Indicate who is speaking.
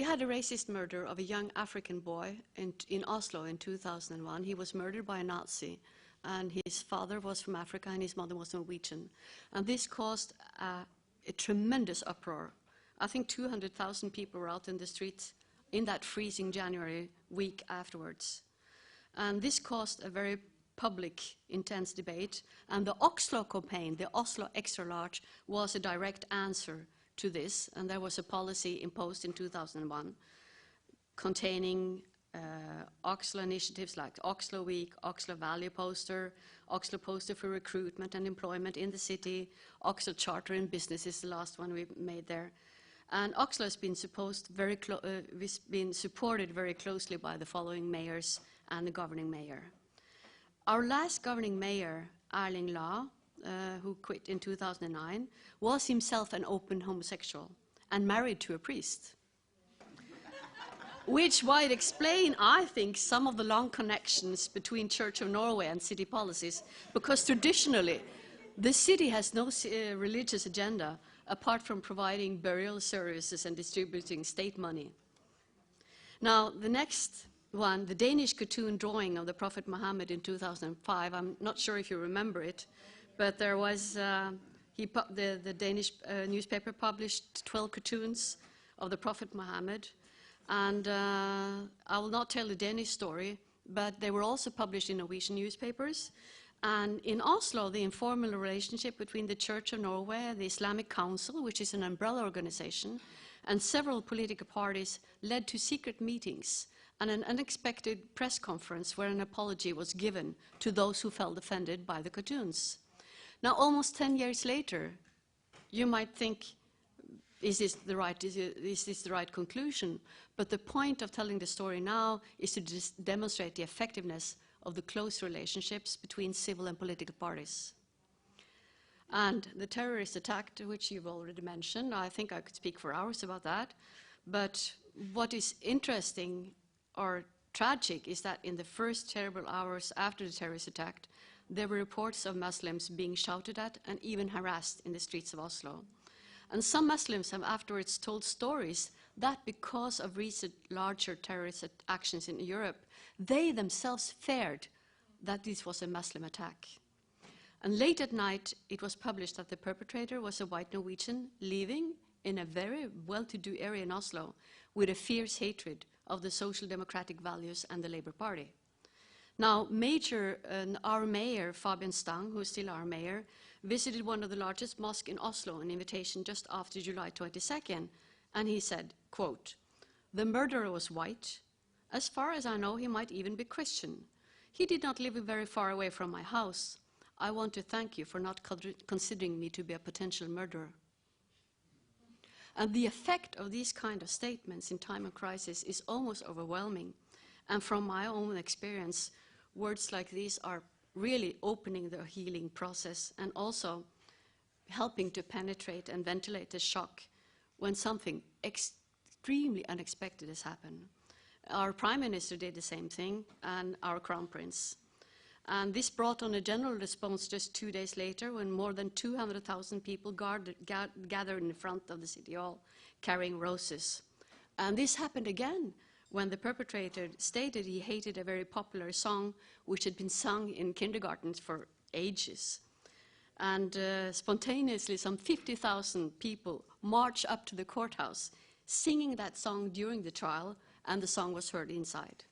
Speaker 1: we had a racist murder of a young African boy in Oslo in 2001. He was murdered by a Nazi, and his father was from Africa and his mother was Norwegian. And this caused a tremendous uproar. I think 200,000 people were out in the streets in that freezing January week afterwards. And this caused a very public, intense debate. And the Oslo campaign, the Oslo Extra Large, was a direct answer to this. And there was a policy imposed in 2001 containing Oslo initiatives like Oslo Week, Oslo Value Poster, Oslo Poster for Recruitment and Employment in the City, Oslo Charter in Business is the last one we made there. And Oslo has been, been supported very closely by the following mayors and the governing mayor. Our last governing mayor, Erling Lae, who quit in 2009, was himself an open homosexual and married to a priest. Which might explain, I think, some of the long connections between Church of Norway and city policies, because traditionally the city has no religious agenda apart from providing burial services and distributing state money. Now, the next one, the Danish cartoon drawing of the Prophet Muhammad in 2005, I'm not sure if you remember it, but there was, the Danish newspaper published 12 cartoons of the Prophet Muhammad. And I will not tell the Danish story, but they were also published in Norwegian newspapers. And in Oslo, the informal relationship between the Church of Norway, the Islamic Council, which is an umbrella organization, and several political parties led to secret meetings and an unexpected press conference where an apology was given to those who felt offended by the cartoons. Now, almost 10 years later, you might think, is this the right conclusion? But the point of telling the story now is to demonstrate the effectiveness of the close relationships between civil and political parties. And the terrorist attack, which you've already mentioned, I think I could speak for hours about that. But what is interesting or tragic is that in the first terrible hours after the terrorist attack, there were reports of Muslims being shouted at and even harassed in the streets of Oslo. And some Muslims have afterwards told stories that because of recent larger terrorist actions in Europe, they themselves feared that this was a Muslim attack. And late at night, it was published that the perpetrator was a white Norwegian living in a very well-to-do area in Oslo with a fierce hatred of the social democratic values and the Labour Party. Now, our mayor, Fabian Stang, who is still our mayor, visited one of the largest mosques in Oslo on invitation just after July 22nd, and he said, quote, "The murderer was white. As far as I know, he might even be Christian. He did not live very far away from my house. I want to thank you for not considering me to be a potential murderer." And the effect of these kind of statements in time of crisis is almost overwhelming. And from my own experience, words like these are really opening the healing process and also helping to penetrate and ventilate the shock when something extremely unexpected has happened. Our Prime Minister did the same thing, and our Crown Prince. And this brought on a general response just 2 days later when more than 200,000 people gathered in front of the City Hall carrying roses. And this happened again when the perpetrator stated he hated a very popular song which had been sung in kindergartens for ages. And spontaneously, some 50,000 people marched up to the courthouse singing that song during the trial, and the song was heard inside.